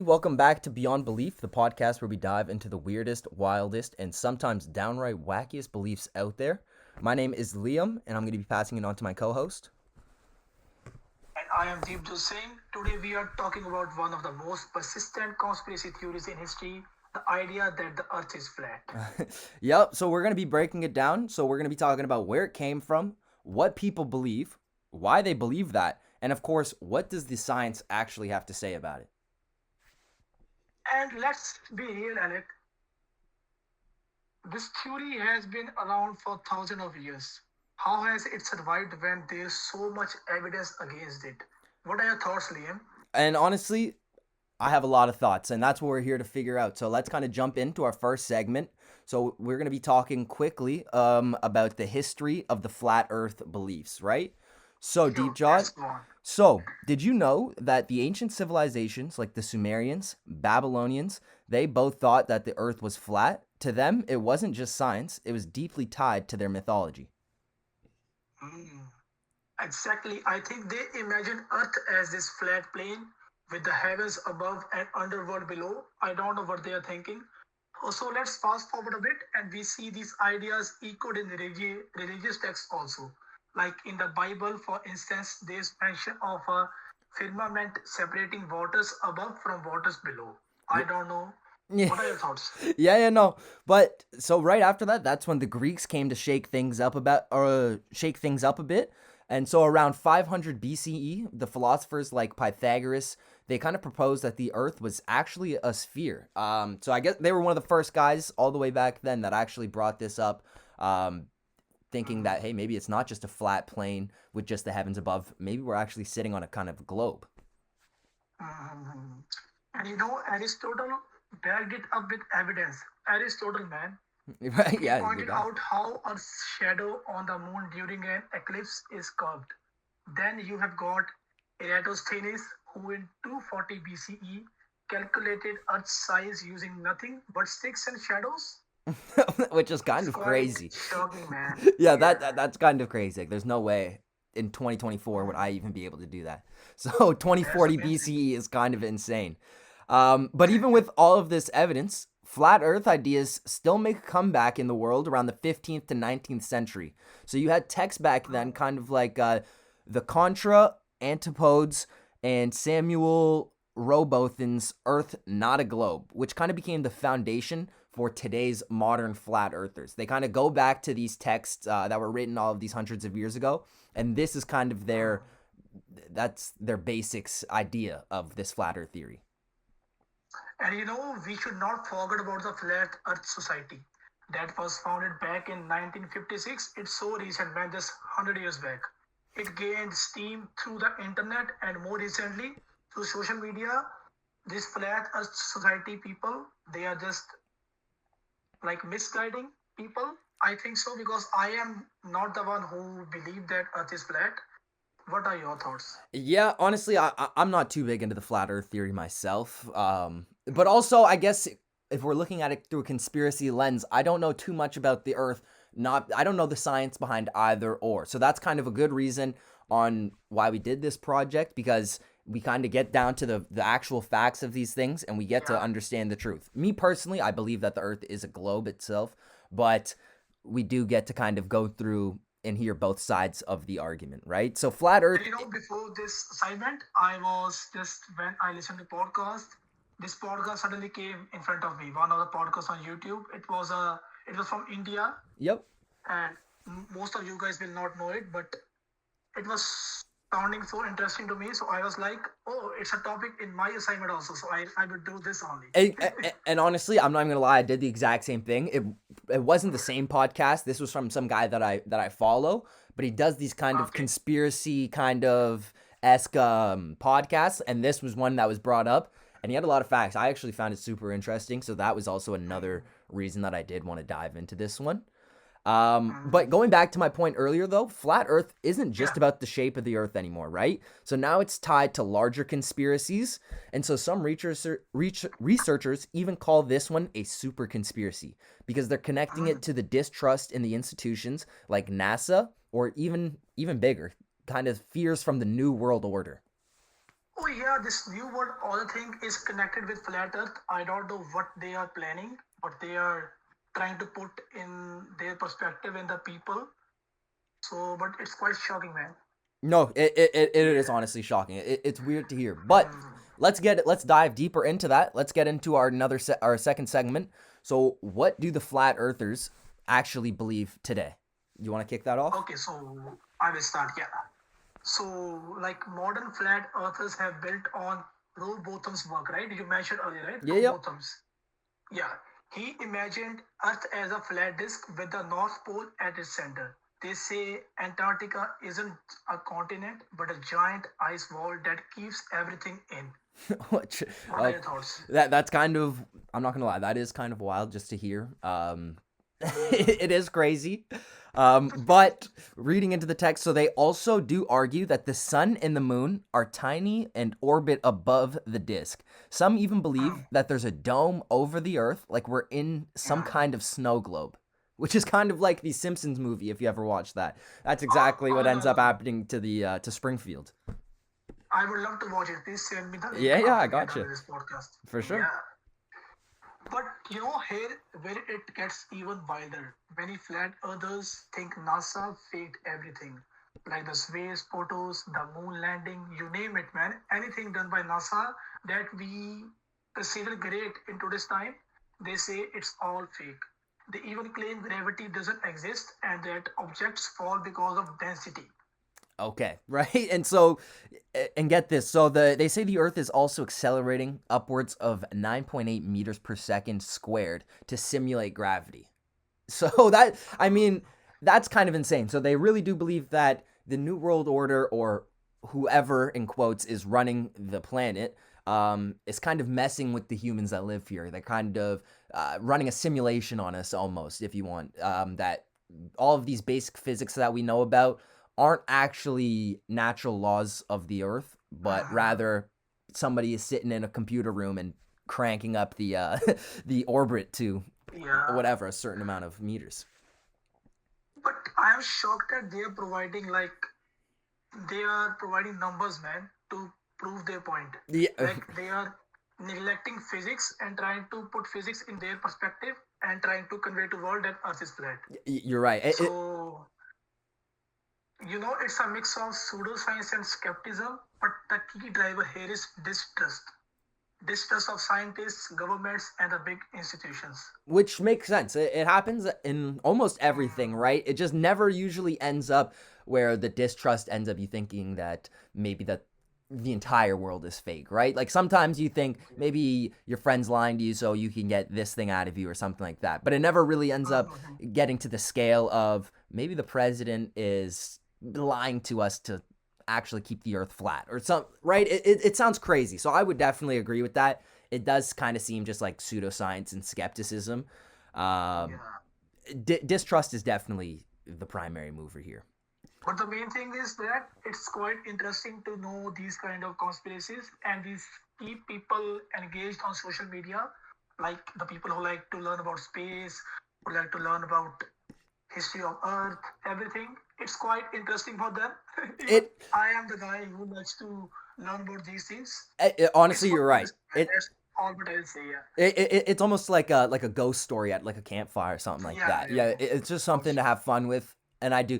Welcome back to Beyond Belief, the podcast where we dive into the weirdest, wildest, and sometimes downright wackiest beliefs out there. My name is Liam, and I'm going to be passing it on to my co host. And I am Deepjot Singh. Today we are talking about one of the most persistent conspiracy theories in history, the idea that the earth is flat. Yep, so we're going to be breaking it down. So, we're going to be talking about where it came from, what people believe, why they believe that, and of course, what does the science actually have to say about it? And let's be real, Alec, this theory has been around for thousands of years. How has it survived when there's so much evidence against it? What are your thoughts, Liam? And honestly, I have a lot of thoughts, and that's what we're here to figure out. So let's kind of jump into our first segment. So we're going to be talking quickly about the history of the flat Earth beliefs, right? So Sure, Deepjot, let's go on. so did you know that the ancient civilizations like the Sumerians, Babylonians, they both thought that the Earth was flat? To them, it wasn't just science; it was deeply tied to their mythology. Hmm. Exactly. I think they imagine Earth as this flat plane with the heavens above and underworld below. I don't know what they are thinking. So let's fast forward a bit and we see these ideas echoed in religious texts also. Like in the Bible, for instance, there's mention of a firmament separating waters above from waters below. I don't know. Yeah. What are your thoughts? No. But so right after that, that's when the Greeks came to shake things up a bit. And so around 500 BCE, the philosophers like Pythagoras, they kind of proposed that the Earth was actually a sphere. So I guess they were one of the first guys all the way back then that actually brought this up, thinking that hey, maybe it's not just a flat plane with just the heavens above. Maybe we're actually sitting on a kind of globe. Mhm. And you know, Aristotle backed it up with evidence. Aristotle, man, Right? he Yeah, you pointed got it. out how a shadow on the moon during an eclipse is curved. Then you have got Eratosthenes, who in 240 BCE calculated Earth's size using nothing but sticks and shadows. Which is kind It's of quite crazy. shocking, man. Yeah, Yeah. that's kind of crazy. Like, there's no way in 2024 would I Mm, even be able to do that. So that's 2040 amazing. BCE is kind of insane. But even with all of this evidence, flat Earth ideas still make a comeback in the world around the 15th to 19th century. So you had texts back then, kind of like the Contra, Antipodes, and Samuel Rowbotham's Earth Not a Globe, which kind of became the foundation for today's modern flat earthers. They kind of go back to these texts that were written all of these hundreds of years ago, and this is kind of their that's their basics idea of this flat earth theory. And you know, we should not forget about the Flat Earth Society that was founded back in 1956. It's so recent, man, just 100 years back. It gained steam through the internet and more recently through social media. This Flat Earth Society people, they are just like misguiding people. I think so because I am not the one who believe that Earth is flat. What are your thoughts? Yeah, honestly, I'm not too big into the flat Earth theory myself. But also, I guess if we're looking at it through a conspiracy lens, I don't know too much about the Earth. Not, I don't know the science behind either or. So that's kind of a good reason on why we did this project because we kind of get down to the actual facts of these things and we get to Yeah. understand the truth. Me personally, I believe that the Earth is a globe itself, but we do get to kind of go through and hear both sides of the argument, right? So flat And Earth. you know, before this assignment, I was just when I listened to podcast, this podcast suddenly came in front of me. One of the podcasts on YouTube. It was from India, Yep. and most of you guys will not know it, but it was sounding so interesting to me. So I was like, oh, it's a topic in my assignment also. So I would do this only. And honestly, I'm not even gonna lie. I did the exact same thing. It wasn't the same podcast. This was from some guy that I follow, but he does these kind of Okay. conspiracy kind of esque podcasts, and this was one that was brought up, and he had a lot of facts. I actually found it super interesting, so that was also another reason that I did want to dive into this one. But Mm, going back to my point earlier, though, flat Earth isn't just yeah. about the shape of the Earth anymore, right? So now it's tied to larger conspiracies, and so some researchers even call this one a super conspiracy because they're connecting it Mm. to the distrust in the institutions like NASA, or even bigger, kind of fears from the New World Order. Oh yeah, this new world order thing is connected with flat Earth. I don't know what they are planning, what they are trying to put in their perspective in the people. So, but it's quite shocking, man. No, it is Yeah. honestly shocking. It's weird to hear, but Hmm. let's dive deeper into that. Let's get into our second segment. So, what do the flat earthers actually believe today? You want to kick that off? Okay, so I will start. Yeah. So, like modern flat earthers have built on Botham's work, right? You mentioned earlier, right? Yeah, yep. Botham's. Yeah. He imagined Earth as a flat disk with the North Pole at its center. They say Antarctica isn't a continent but a giant ice wall that keeps everything in. Which, What are uh, your thoughts? that's kind of, I'm not gonna lie, that is kind of wild just to hear. Mm, It is crazy. But reading into the text, so they also do argue that the sun and the moon are tiny and orbit above the disk. Some even believe mm, that there's a dome over the earth, like we're in some yeah. kind of snow globe. Which is kind of like the Simpsons movie, if you ever watched that. That's Oh, exactly what oh no, ends up no. happening to Springfield. I would love to watch it. Please send me the link Yeah, yeah, I after we are done gotcha. with this podcast. For sure. Yeah. But here where it gets even wilder. Many flat earthers think NASA faked everything. Like the space photos, the moon landing, you name it, man. Anything done by NASA that we consider great in today's time, they say it's all fake. They even claim gravity doesn't exist and that objects fall because of density. Okay, right? And so and get this. So they say the earth is also accelerating upwards of 9.8 meters per second squared to simulate gravity. So that I mean, that's kind of insane. So they really do believe that the new world order or whoever in quotes is running the planet is kind of messing with the humans that live here. They're kind of running a simulation on us almost, if you want. That all of these basic physics that we know about aren't actually natural laws of the earth, but Mhm. rather somebody is sitting in a computer room and cranking up the the orbit to Yeah. whatever a certain amount of meters. But I am shocked that they are providing numbers, man, to prove their point. Yeah, Like they are neglecting physics and trying to put physics in their perspective and trying to convey to world that Earth is flat. you're right. So it's a mix of pseudoscience and skepticism. But the key driver here is distrust of scientists, governments, and the big institutions. Which makes sense. It happens in almost everything, Mm, right? It just never usually ends up where the distrust ends up you thinking that maybe that the entire world is fake, right? Like sometimes you think maybe your friend's lying to you so you can get this thing out of you or something like that. But it never really ends up mhm. getting to the scale of maybe the president is lying to us to actually keep the earth flat or some right. It sounds crazy, so I would definitely agree with that. It does kind of seem just like pseudoscience and skepticism. um, Yeah. Distrust is definitely the primary mover here. But the main thing is that it's quite interesting to know these kind of conspiracies and these keep people engaged on social media, like the people who like to learn about space, who like to learn about history of Earth, everything. It's quite interesting for them. Even it, I am the guy who likes to learn about these things. It's Honestly, quite you're right. interesting. And that's all what I'll say. Yeah, It's almost like a ghost story at like a campfire or something like yeah, that. yeah, Yeah, yeah. it's just For something to sure. have fun with, and I do.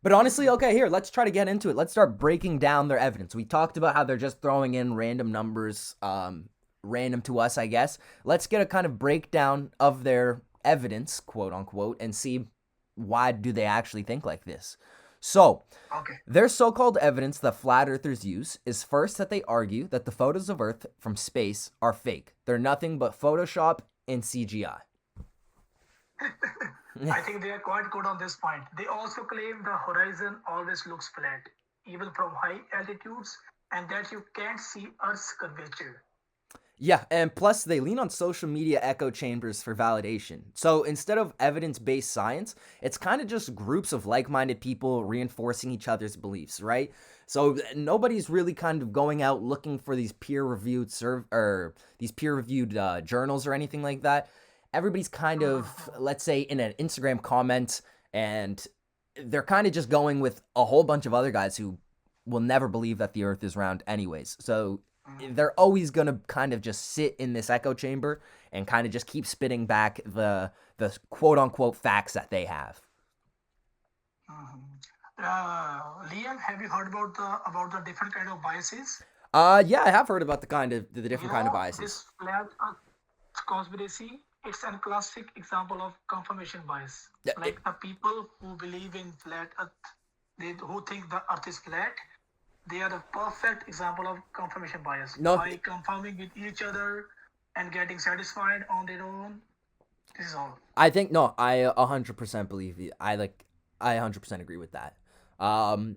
But honestly, okay, here, let's try to get into it. Let's start breaking down their evidence. We talked about how they're just throwing in random numbers, random to us, I guess. Let's get a kind of breakdown of their evidence, quote unquote, and see why do they actually think like this. So, Okay. their so called evidence that flat earthers use is first that they argue that the photos of Earth from space are fake. They're nothing but Photoshop and CGI. I think they are quite good on this point. They also claim the horizon always looks flat, even from high altitudes, and that you can't see Earth's curvature. Yeah, and plus they lean on social media echo chambers for validation. So instead of evidence based science, it's kind of just groups of like minded people reinforcing each other's beliefs, right? So nobody's really kind of going out looking for these peer reviewed these peer reviewed journals or anything like that. Everybody's kind of, Mhm. let's say, in an Instagram comment, and they're kind of just going with a whole bunch of other guys who will never believe that the Earth is round anyways. So Mm, they're always going to kind of just sit in this echo chamber and kind of just keep spitting back the quote unquote facts that they have. mhm. Liam, have you heard about the different kind of biases? Yeah, I have heard about the You different kind of know, biases. this flat Earth conspiracy, it's a classic example of confirmation bias. Yeah, Like the people who believe in flat Earth, who think the Earth is flat, they are the perfect example of confirmation bias. no, By confirming with each other and getting satisfied on their own, this is all. I think no, I 100% believe you. I 100% agree with that. Mm.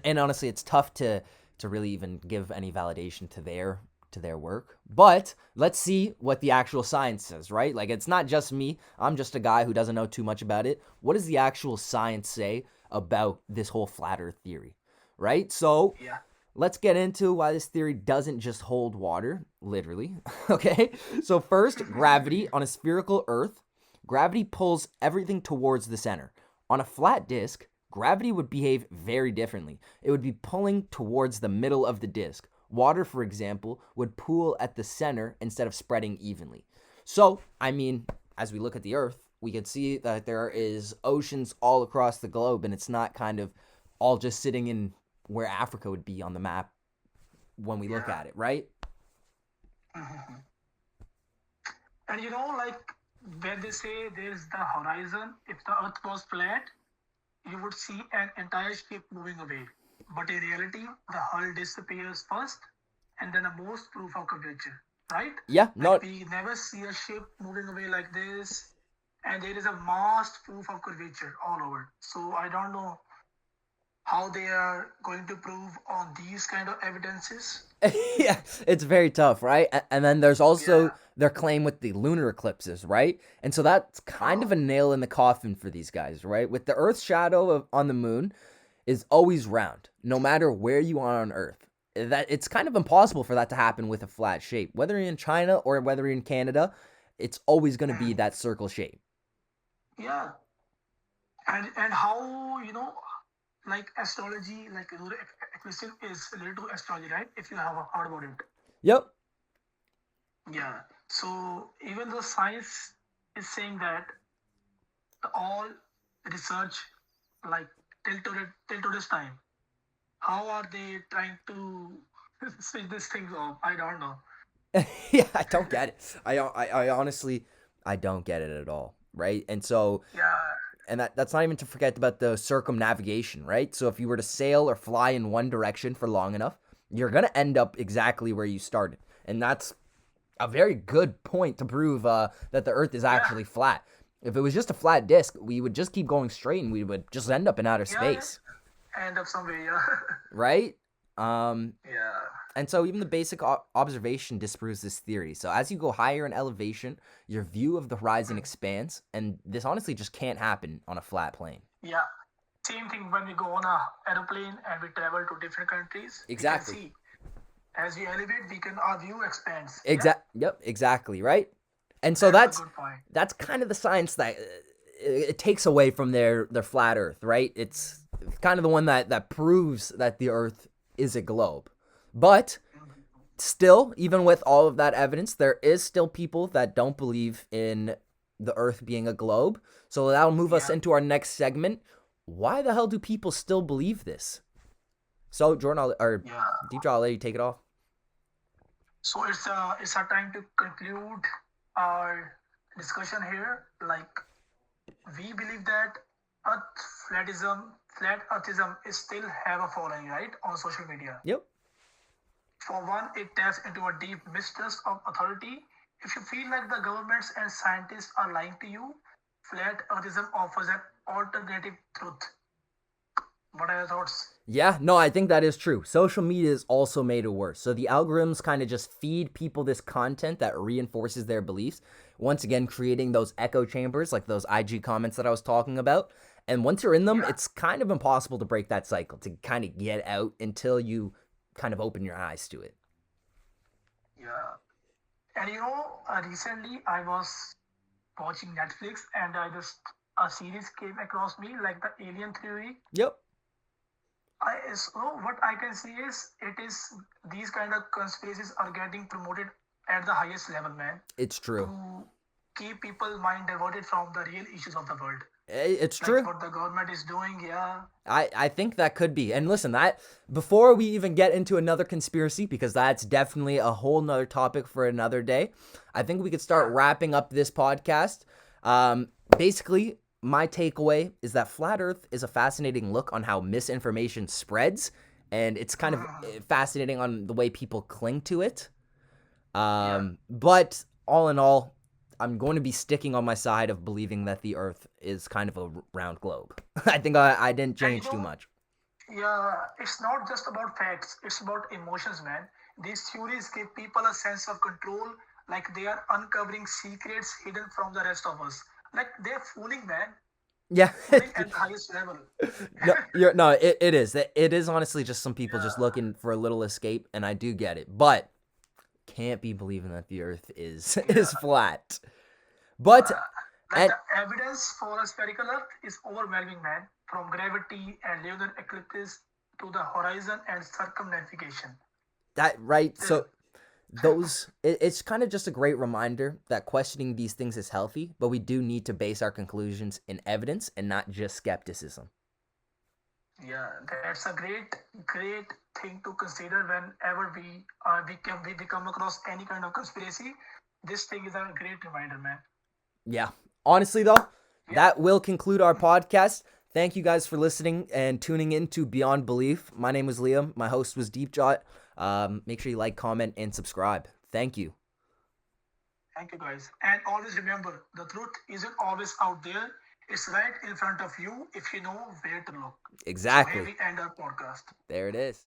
And honestly, it's tough to really even give any validation to their work. But let's see what the actual science says, right? Like it's not just me. I'm just a guy who doesn't know too much about it. What does the actual science say about this whole flat Earth theory, right? So Yeah. let's get into why this theory doesn't just hold water, literally. Okay? So, first, gravity on a spherical Earth, gravity pulls everything towards the center. On a flat disk, gravity would behave very differently. It would be pulling towards the middle of the disk. Water, for example, would pool at the center instead of spreading evenly. So, I mean, as we look at the Earth, we can see that there is oceans all across the globe, and it's not kind of all just sitting in where Africa would be on the map when we look Yeah. at it, right? Mhm. And you know, like when they say there's the horizon, if the Earth was flat, you would see an entire ship moving away. But in reality, the hull disappears first and then a most proof of curvature, right? Yeah, Like no, we never see a ship moving away like this, and there is a vast proof of curvature all over. So I don't know how they are going to prove on these kind of evidences. yeah, it's very tough, right? And then there's also Yeah. their claim with the lunar eclipses, right? And so that's kind of Oh, a nail in the coffin for these guys, right? With the Earth's shadow on the moon is always round, no matter where you are on Earth. That it's kind of impossible for that to happen with a flat shape. Whether you're in China or whether you're in Canada, it's always going to be mm, that circle shape. yeah. And how you know, like astrology, like lunar eclipse is related to astrology, right? If you have heard about it. Yep. Yeah. So even though science is saying that all research, like till to this time, how are they trying to switch these things off? I don't know. Yeah, I don't get it. I honestly, I don't get it at all, right? And so, Yeah. and that's not even to forget about the circumnavigation, right? So if you were to sail or fly in one direction for long enough, you're gonna end up exactly where you started, and that's a very good point to prove that the Earth is Yeah. actually flat. If it was just a flat disk, we would just keep going straight, and we would just end up in outer Yeah. Yeah. space, End up somewhere. Yeah. right? Um, Yeah. And so even the basic observation disproves this theory. So as you go higher in elevation, your view of the horizon expands, and this honestly just can't happen on a flat plane. Yeah. Same thing when we go on a aeroplane and we travel to different countries, we can Exactly. see as we elevate, we can our view expands. Yeah. Yep, exactly, right? And so That's a good point. that's kind of the science that it takes away from their flat earth, right? It's kind of the one that proves that the earth is a globe. But still, even with all of that evidence, there is still people that don't believe in the Earth being a globe. So that'll move us Yeah. into our next segment. Why the hell do people still believe this? So, Jordan, or Yeah. Deepjot, I'll let you take it off. So it's a time to conclude our discussion here. Like we believe that Earth flat Earthism is still have a following, right, on social media. Yep. For one, it taps into a deep mistrust of authority. If you feel like the governments and scientists are lying to you, flat Earthism offers an alternative truth. What are your thoughts? Yeah, no, I think that is true. Social media has also made it worse. So the algorithms kind of just feed people this content that reinforces their beliefs. Once again, creating those echo chambers, like those IG comments that I was talking about. And once you're in them, Yeah, it's kind of impossible to break that cycle, to kind of get out until you kind of open your eyes to it. yeah. And you know, recently I was watching Netflix and I just a series came across me like the Alien Theory. Yep. So what I can see is it is these kind of conspiracies are getting promoted at the highest level, man, It's true. to keep people mind diverted from the real issues of the world, It's like true. what the government is doing. Yeah, I think that could be. And listen, that before we even get into another conspiracy, because that's definitely a whole nother topic for another day, I think we could start yeah. wrapping up this podcast. Basically, my takeaway is that flat Earth is a fascinating look on how misinformation spreads, and it's kind of fascinating on the way people cling to it. Yeah. But all in all, I'm going to be sticking on my side of believing that the Earth is kind of a round globe. I think I didn't And change too much. yeah, it's not just about facts, it's about emotions, man. These theories give people a sense of control, like they are uncovering secrets hidden from the rest of us. Like they're fooling, man. Yeah. Fooling at the highest level. No, it is. It is honestly just some people just Yeah, looking for a little escape, and I do get it. But can't be believing that the Earth is is yeah. flat. But Like and the evidence for a spherical Earth is overwhelming, man. From gravity and lunar eclipses to the horizon and circumnavigation. that right, Still, so it's kind of just a great reminder that questioning these things is healthy, but we do need to base our conclusions in evidence and not just skepticism. yeah, that's a great thing to consider whenever we come across any kind of conspiracy. This thing is a great reminder, man. Yeah. Honestly, though, Yeah, that will conclude our podcast. Thank you guys for listening and tuning in to Beyond Belief. My name was Liam. My host was Deepjot. Make sure you like, comment, and subscribe. Thank you. thank you guys. And always remember, the truth isn't always out there. It's right in front of you if you know where to look. So here Exactly. we end our podcast. There it is.